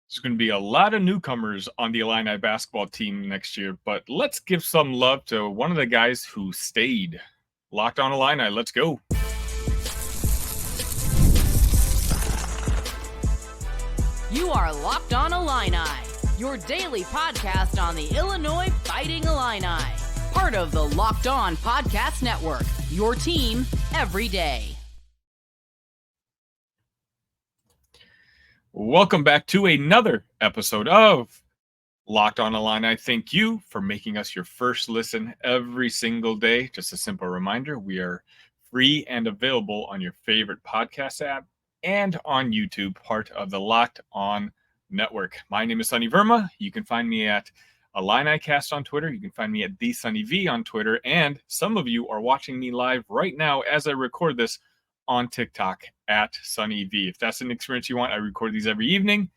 There's going to be a lot of newcomers on the Illini basketball team next year, but let's give some love to one of the guys who stayed. Locked On Illini, let's go. You are Locked On Illini, your daily podcast on the Illinois Fighting Illini. Part of the Locked On Podcast Network, your team every day. Welcome back to another episode of Locked On Illini. Thank you for making us your first listen every single day. Just a simple reminder, we are free and available on your favorite podcast app and on YouTube, part of the Locked On Network. My name is Sunny Verma. You can find me at IlliniCast on Twitter. You can find me at TheSunnyV on Twitter. And some of you are watching me live right now as I record this on TikTok at SunnyV. If that's an experience you want, I record these every evening.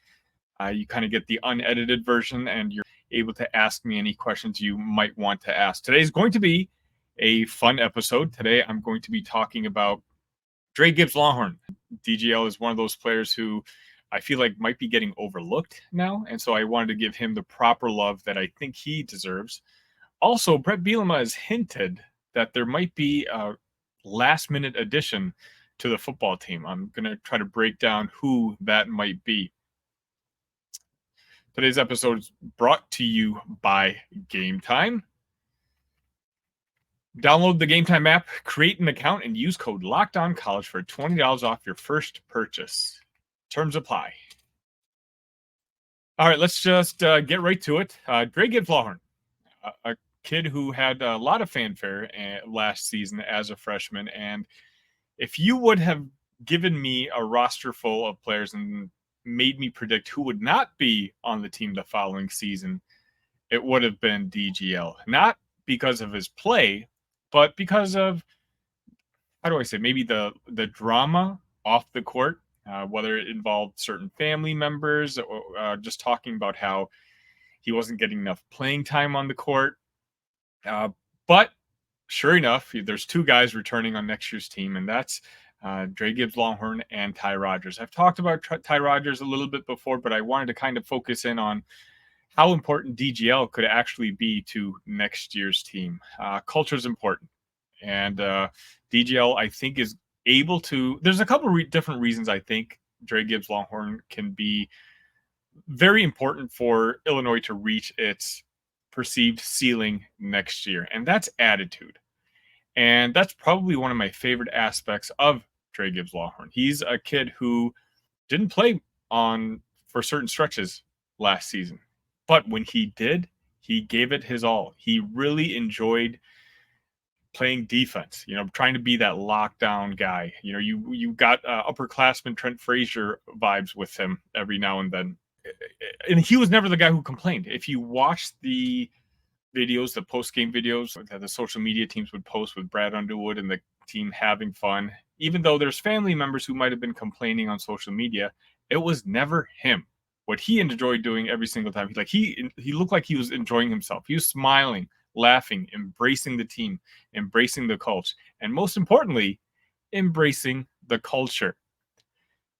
You kind of get the unedited version and you're able to ask me any questions you might want to ask. Today is going to be a fun episode. Today I'm going to be talking about Dra Gibbs-Lawhorn. DGL is one of those players who I feel like might be getting overlooked now, and so I wanted to give him the proper love that I think he deserves. Also, Bret Bielema has hinted that there might be a last-minute addition to the football team. I'm going to try to break down who that might be. Today's episode is brought to you by Game Time. Download the Game Time app, create an account, and use code LOCKEDONCollege for $20 off your first purchase. Terms apply. All right, let's just get right to it. Dra Gibbs-Lawhorn, a kid who had a lot of fanfare last season as a freshman, and if you would have given me a roster full of players and made me predict who would not be on the team the following season, it would have been DGL. Not because of his play, but because of, how do I say, maybe the drama off the court, whether it involved certain family members or just talking about how he wasn't getting enough playing time on the court. But sure enough, there's two guys returning on next year's team, and that's Dra Gibbs-Lawhorn and Ty Rogers. I've talked about Ty Rogers a little bit before, but I wanted to kind of focus in on how important DGL could actually be to next year's team. Culture is important, and DGL, I think, is able to. There's a couple different reasons I think Dra Gibbs-Lawhorn can be very important for Illinois to reach its perceived ceiling next year, and that's attitude. And that's probably one of my favorite aspects of Dra Gibbs-Lawhorn. He's a kid who didn't play for certain stretches last season, but when he did, he gave it his all. He really enjoyed playing defense, trying to be that lockdown guy. You got upperclassman Trent Frazier vibes with him every now and then. And he was never the guy who complained. If you watch the videos, the post-game videos that the social media teams would post with Brad Underwood and the team having fun, even though there's family members who might have been complaining on social media, it was never him. What he enjoyed doing every single time, he looked like he was enjoying himself. He was smiling, laughing, embracing the team, embracing the coach, and most importantly, embracing the culture.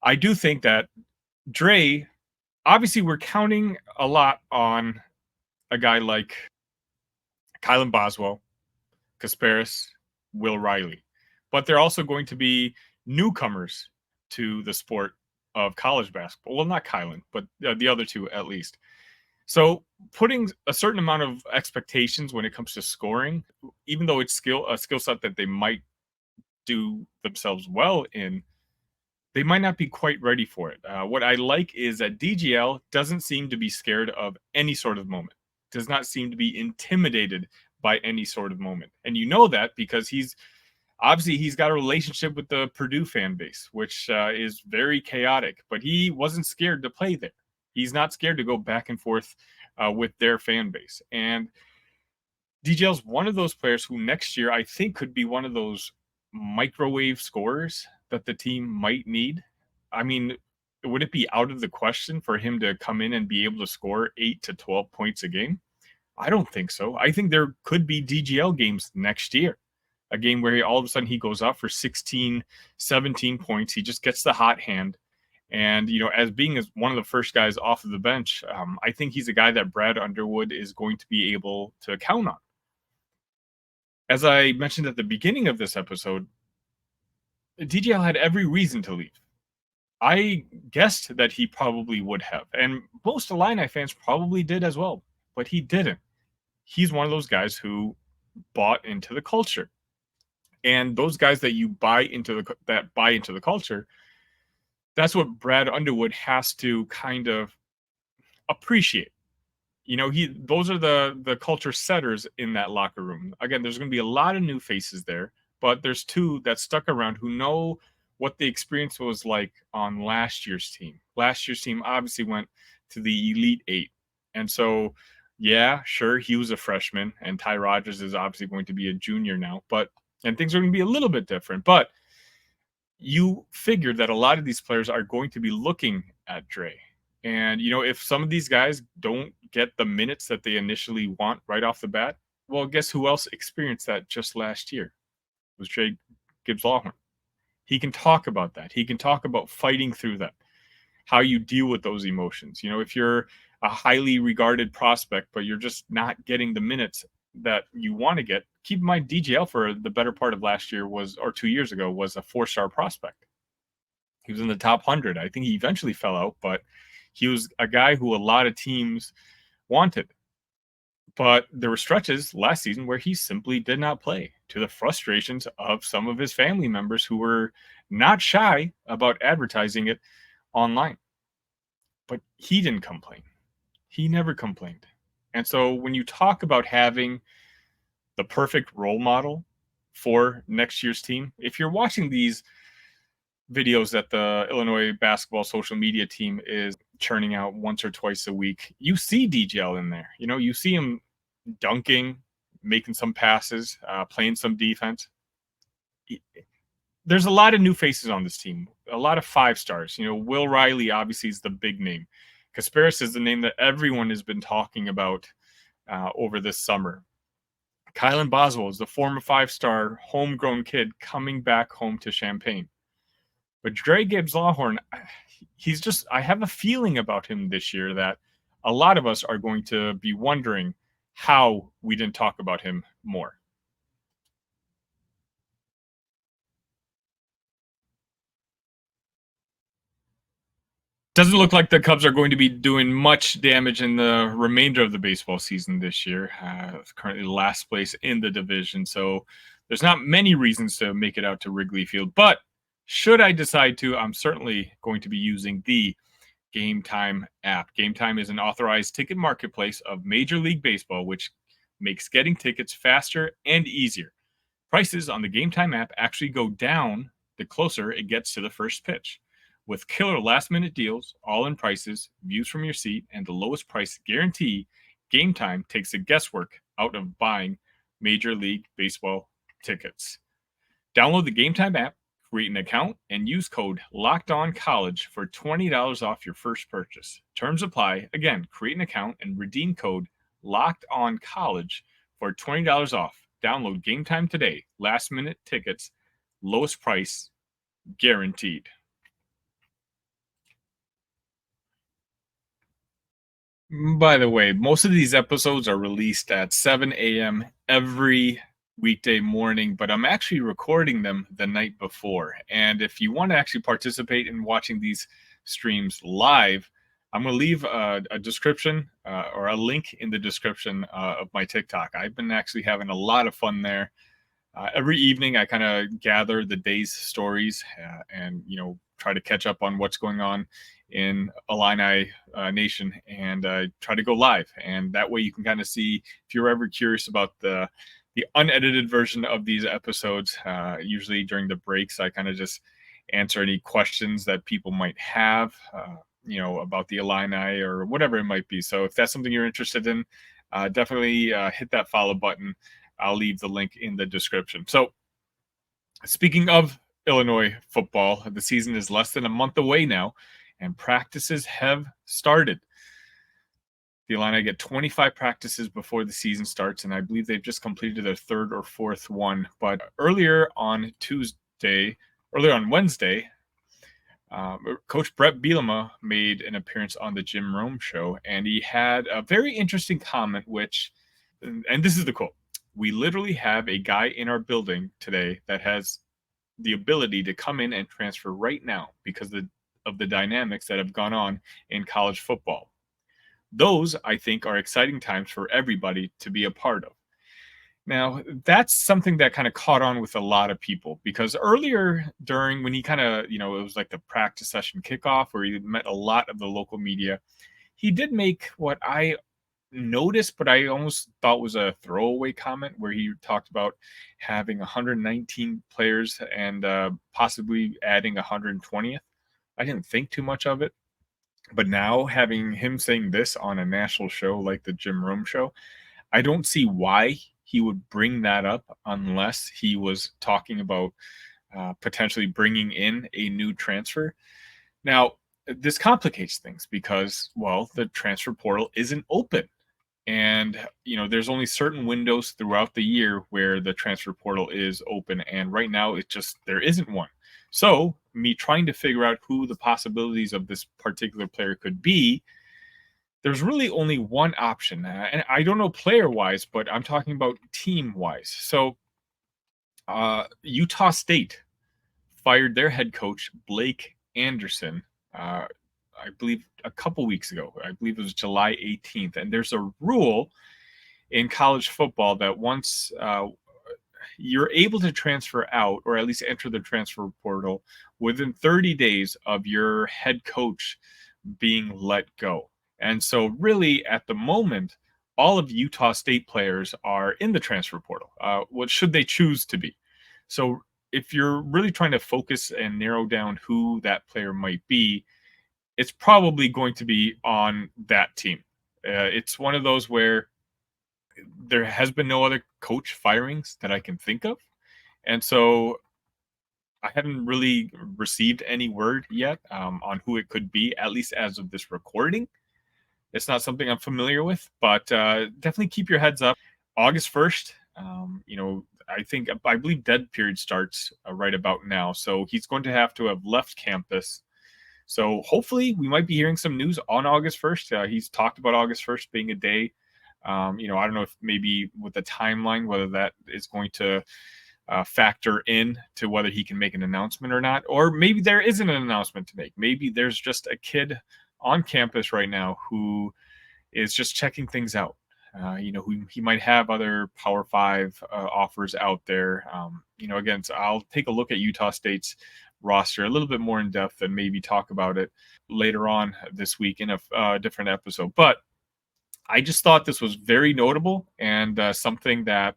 I do think that Dre, obviously we're counting a lot on a guy like Kylan Boswell, Kasparis, Will Riley. But they're also going to be newcomers to the sport of college basketball. Well, not Kylan, but the other two at least. So putting a certain amount of expectations when it comes to scoring, even though it's a skill set that they might do themselves well in, they might not be quite ready for it. What I like is that DGL doesn't seem to be scared of any sort of moment. Does not seem to be intimidated by any sort of moment. And you know that because he's got a relationship with the Purdue fan base, which is very chaotic, but he wasn't scared to play there. He's not scared to go back and forth with their fan base. And DGL's one of those players who next year I think could be one of those microwave scorers that the team might need. I mean, would it be out of the question for him to come in and be able to score 8 to 12 points a game? I don't think so. I think there could be DGL games next year. A game where all of a sudden he goes up for 16, 17 points. He just gets the hot hand And, as being as one of the first guys off of the bench, I think he's a guy that Brad Underwood is going to be able to count on. As I mentioned at the beginning of this episode, DGL had every reason to leave. I guessed that he probably would have, and most Illini fans probably did as well, but he didn't. He's one of those guys who bought into the culture, and those guys that buy into the culture, that's what Brad Underwood has to kind of appreciate. Those are the culture setters in that locker room. Again, there's going to be a lot of new faces there, but there's two that stuck around who know what the experience was like on last year's team. Last year's team obviously went to the Elite Eight. And so, yeah, sure, he was a freshman, and Ty Rogers is obviously going to be a junior now, and things are going to be a little bit different. But you figured that a lot of these players are going to be looking at Dre. And, if some of these guys don't get the minutes that they initially want right off the bat, well, guess who else experienced that just last year? It was Dra Gibbs-Lawhorn. He can talk about that. He can talk about fighting through that, how you deal with those emotions. If you're a highly regarded prospect, but you're just not getting the minutes that you want to get, keep in mind DGL for the better part of last year or 2 years ago was a 4-star prospect. He was in the top 100. I think he eventually fell out, but he was a guy who a lot of teams wanted. But there were stretches last season where he simply did not play, to the frustrations of some of his family members who were not shy about advertising it online. But he didn't complain. He never complained. And so when you talk about having the perfect role model for next year's team, if you're watching these videos that the Illinois basketball social media team is churning out once or twice a week, you see DGL in there. You see him dunking, making some passes, playing some defense. There's a lot of new faces on this team, a lot of 5-stars. Will Riley obviously is the big name. Kasparis is the name that everyone has been talking about over this summer. Kylan Boswell is the former 5-star homegrown kid coming back home to Champaign. But Dra Gibbs-Lawhorn, I have a feeling about him this year that a lot of us are going to be wondering how we didn't talk about him more. Doesn't look like the Cubs are going to be doing much damage in the remainder of the baseball season this year. Currently last place in the division, so there's not many reasons to make it out to Wrigley Field. But should I decide to, I'm certainly going to be using the Game Time app. Game Time is an authorized ticket marketplace of Major League Baseball, which makes getting tickets faster and easier. Prices on the Game Time app actually go down the closer it gets to the first pitch. With killer last-minute deals, all-in prices, views from your seat, and the lowest price guarantee, Game Time takes the guesswork out of buying Major League Baseball tickets. Download the Game Time app, create an account, and use code LOCKEDONCOLLEGE for $20 off your first purchase. Terms apply. Again, create an account and redeem code LOCKEDONCOLLEGE for $20 off. Download Game Time today. Last-minute tickets, lowest price, guaranteed. By the way, most of these episodes are released at 7 a.m. every weekday morning, but I'm actually recording them the night before. And if you want to actually participate in watching these streams live, I'm going to leave a description or a link in the description of my TikTok. I've been actually having a lot of fun there. Every evening, I kind of gather the day's stories and, try to catch up on what's going on in Illini Nation and try to go live. And that way you can kind of see, if you're ever curious about the unedited version of these episodes, usually during the breaks, I kind of just answer any questions that people might have, about the Illini or whatever it might be. So if that's something you're interested in, definitely hit that follow button. I'll leave the link in the description. So speaking of Illinois football, the season is less than a month away now, and practices have started. The Illini get 25 practices before the season starts, and I believe they've just completed their third or fourth one. But earlier on Wednesday, Coach Brett Bielema made an appearance on the Jim Rome show, and he had a very interesting comment, and this is the quote: "We literally have a guy in our building today that has the ability to come in and transfer right now because of the dynamics that have gone on in college football. Those, I think, are exciting times for everybody to be a part of." Now, that's something that kind of caught on with a lot of people because earlier during when he kind of, it was like the practice session kickoff where he met a lot of the local media, he did make what I noticed, but I almost thought was a throwaway comment where he talked about having 119 players and possibly adding 120th. I didn't think too much of it. But now having him saying this on a national show like the Jim Rome show, I don't see why he would bring that up unless he was talking about potentially bringing in a new transfer. Now, this complicates things because, well, the transfer portal isn't open. And, there's only certain windows throughout the year where the transfer portal is open. And right now, there isn't one. So, me trying to figure out who the possibilities of this particular player could be, there's really only one option. And I don't know player-wise, but I'm talking about team-wise. So, Utah State fired their head coach, Blake Anderson, I believe a couple weeks ago. I believe it was July 18th. And there's a rule in college football that once you're able to transfer out or at least enter the transfer portal within 30 days of your head coach being let go. And so really at the moment, all of Utah State players are in the transfer portal. What should they choose to be? So if you're really trying to focus and narrow down who that player might be, it's probably going to be on that team. It's one of those where there has been no other coach firings that I can think of. And so I haven't really received any word yet on who it could be, at least as of this recording. It's not something I'm familiar with, but definitely keep your heads up. August 1st, I believe dead period starts right about now. So he's going to have left campus. So hopefully we might be hearing some news on August 1st. He's talked about August 1st being a day. I don't know if maybe with the timeline, whether that is going to factor in to whether he can make an announcement or not, or maybe there isn't an announcement to make. Maybe there's just a kid on campus right now who is just checking things out. Who he might have other Power 5 offers out there. Again, so I'll take a look at Utah State's roster a little bit more in depth and maybe talk about it later on this week in a different episode. But I just thought this was very notable and something that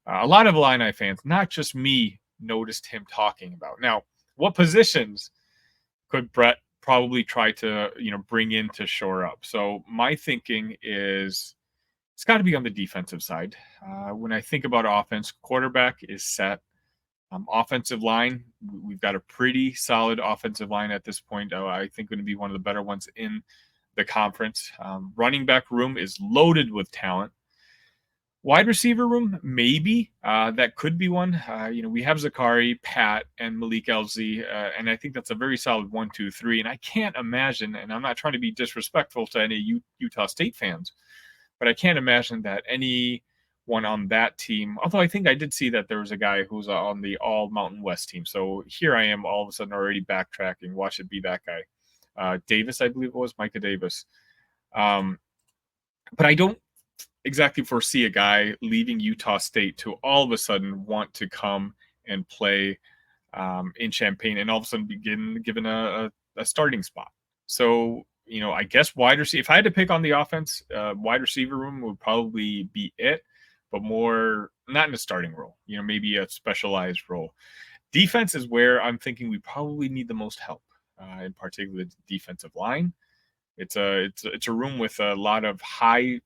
a lot of Illini fans, not just me, noticed him talking about. Now, what positions could Brett probably try to, bring in to shore up? So my thinking is it's got to be on the defensive side. When I think about offense, quarterback is set. Offensive line, we've got a pretty solid offensive line at this point. I think going to be one of the better ones in the conference. Running back room is loaded with talent. Wide receiver room, maybe. That could be one. We have Zakari, Pat, and Malik Elzy, and I think that's a very solid 1, 2, 3. And I can't imagine, and I'm not trying to be disrespectful to any Utah State fans, but I can't imagine that anyone on that team, although I think I did see that there was a guy who was on the All Mountain West team. So here I am all of a sudden already backtracking. Watch it be that guy. Davis, I believe it was, Micah Davis. But I don't exactly foresee a guy leaving Utah State to all of a sudden want to come and play in Champaign and all of a sudden begin given a starting spot. So, I guess wide receiver, if I had to pick on the offense, wide receiver room would probably be it, but more not in a starting role, maybe a specialized role. Defense is where I'm thinking we probably need the most help, in particular the defensive line. It's a room with a lot of high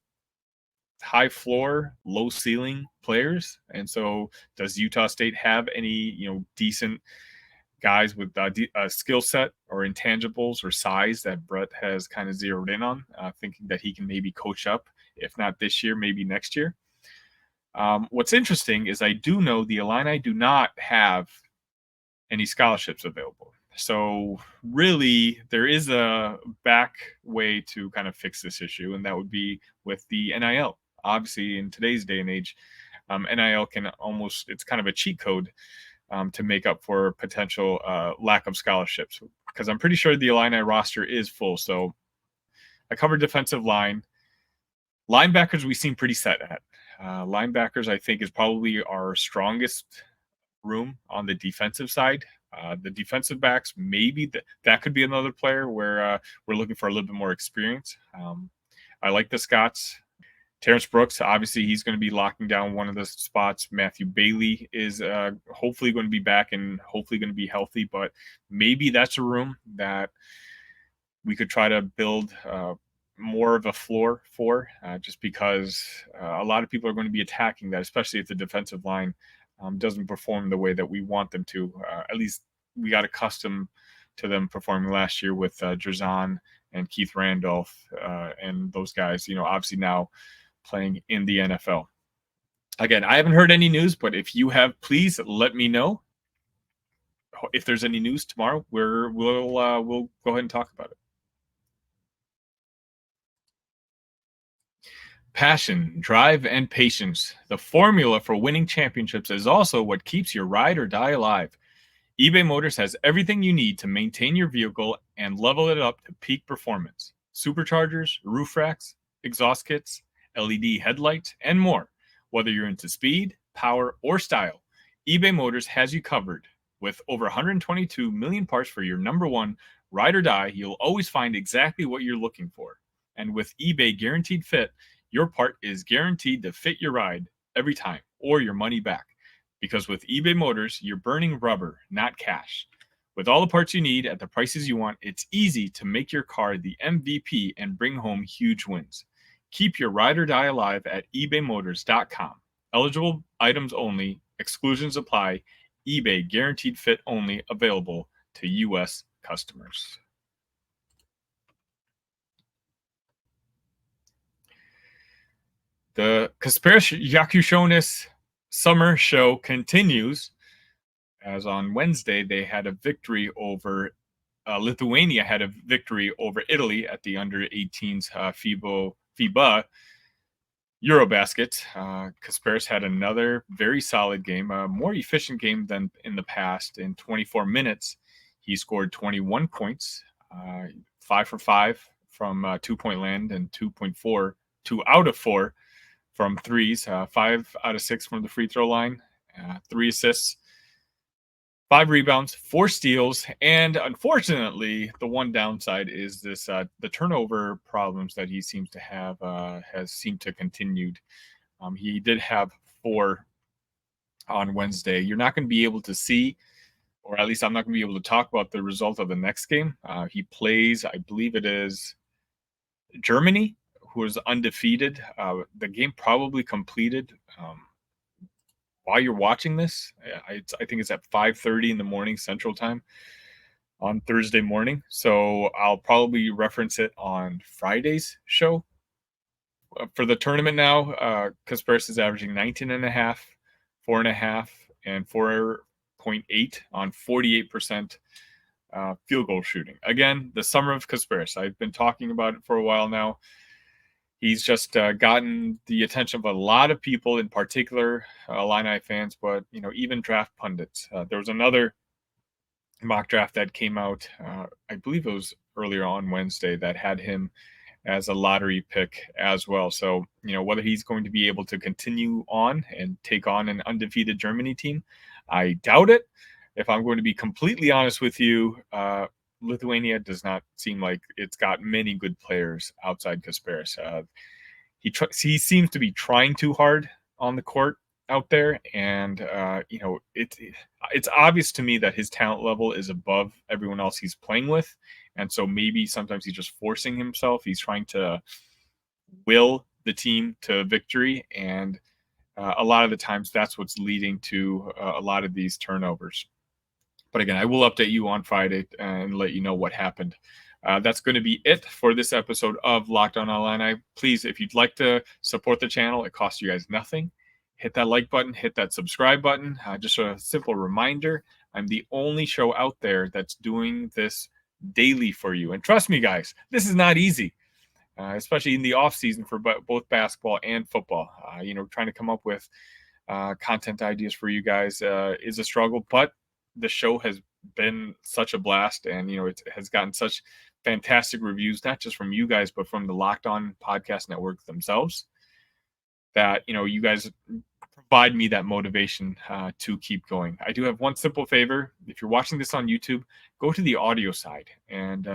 floor, low ceiling players. And so does Utah State have any, decent guys with a skill set or intangibles or size that Brett has kind of zeroed in on, thinking that he can maybe coach up, if not this year, maybe next year? What's interesting is I do know the Illini do not have any scholarships available. So really, there is a back way to kind of fix this issue, and that would be with the NIL. Obviously, in today's day and age, NIL it's kind of a cheat code to make up for potential lack of scholarships, because I'm pretty sure the Illini roster is full. So I covered defensive line. Linebackers, we seem pretty set at. Linebackers, I think, is probably our strongest room on the defensive side. The defensive backs, maybe that could be another player where we're looking for a little bit more experience. I like the Scots. Terrence Brooks, obviously, he's going to be locking down one of the spots. Matthew Bailey is hopefully going to be back and hopefully going to be healthy, but maybe that's a room that we could try to build more of a floor for, just because a lot of people are going to be attacking that, especially if the defensive line doesn't perform the way that we want them to. At least we got accustomed to them performing last year with Drazan and Keith Randolph and those guys, obviously now playing in the NFL. Again, I haven't heard any news, but if you have, please let me know. If there's any news tomorrow, we'll go ahead and talk about it. Passion, drive, and patience. The formula for winning championships is also what keeps your ride or die alive. eBay Motors has everything you need to maintain your vehicle and level it up to peak performance. Superchargers, roof racks, exhaust kits, LED headlights, and more. Whether you're into speed, power, or style, eBay Motors has you covered. With over 122 million parts for your number one ride or die, you'll always find exactly what you're looking for. And with eBay Guaranteed Fit, your part is guaranteed to fit your ride every time, or your money back. Because with eBay Motors, you're burning rubber, not cash. With all the parts you need at the prices you want, it's easy to make your car the MVP and bring home huge wins. Keep your ride or die alive at ebaymotors.com. Eligible items only. Exclusions apply. eBay Guaranteed Fit only. Available to U.S. customers. The Kaspersky Yakushonis summer show continues, as on Wednesday they had a victory over Lithuania had a victory over Italy at the under-18s FIBA Eurobasket. Kaspersky had another very solid game, a more efficient game than in the past. In 24 minutes, he scored 21 points, 5 for 5 from 2-point land, and 2 out of 4 from threes, 5 out of 6 from the free throw line, 3 assists, 5 rebounds, 4 steals, and unfortunately, the one downside is this: the turnover problems that he seems to have has seemed to continued. He did have 4 on Wednesday. You're not going to be able to see, or at least I'm not going to be able to talk about the result of the next game. He plays, I believe it is Germany, who is undefeated. The game probably completed while you're watching this. I think it's at 5:30 in the morning Central Time on Thursday morning. So I'll probably reference it on Friday's show. For the tournament now, Kaspersky is averaging 19.5, 4.5, and 4.8 on 48% field goal shooting. Again, the summer of Kaspersky. I've been talking about it for a while now. He's just gotten the attention of a lot of people, in particular Illini fans, but even draft pundits. There was another mock draft that came out, I believe it was earlier on Wednesday, that had him as a lottery pick as well. So, whether he's going to be able to continue on and take on an undefeated Germany team, I doubt it. If I'm going to be completely honest with you, Lithuania does not seem like it's got many good players outside Kaspersky. He seems to be trying too hard on the court out there, and it's obvious to me that his talent level is above everyone else he's playing with, and so maybe sometimes he's just forcing himself. He's trying to will the team to victory, and a lot of the times that's what's leading to a lot of these turnovers. But again, I will update you on Friday and let you know what happened. That's going to be it for this episode of Locked On Illini. Please, if you'd like to support the channel, it costs you guys nothing. Hit that like button, hit that subscribe button. Just a simple reminder, I'm the only show out there that's doing this daily for you. And trust me, guys, this is not easy, especially in the off season for both basketball and football. Trying to come up with content ideas for you guys is a struggle, but the show has been such a blast, and it has gotten such fantastic reviews, not just from you guys, but from the Locked On Podcast Network themselves, that you guys provide me that motivation to keep going. I do have one simple favor: if you're watching this on YouTube, go to the audio side and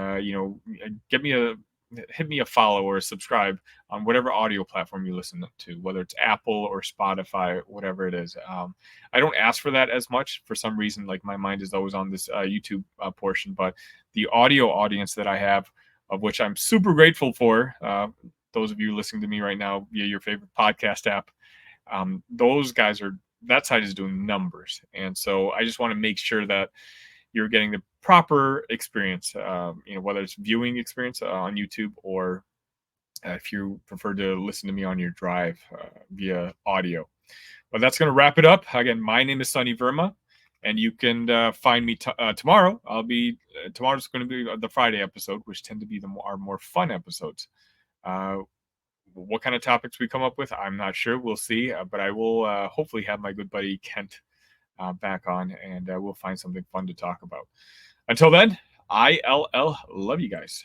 hit me a follow or a subscribe on whatever audio platform you listen to, whether it's Apple or Spotify, whatever it is. I don't ask for that as much for some reason. Like, my mind is always on this YouTube portion, but the audio audience that I have, of which I'm super grateful for, those of you listening to me right now via your favorite podcast app, those guys that side is doing numbers. And so I just want to make sure that you're getting the proper experience, whether it's viewing experience on YouTube, or if you prefer to listen to me on your drive via audio. But that's going to wrap it up. Again, my name is Sunny Verma, and you can find me tomorrow. Tomorrow's going to be the Friday episode, which tend to be our more fun episodes. What kind of topics we come up with, I'm not sure. We'll see. But I will hopefully have my good buddy Kent back on, and we'll find something fun to talk about. Until then, ILL, love you guys.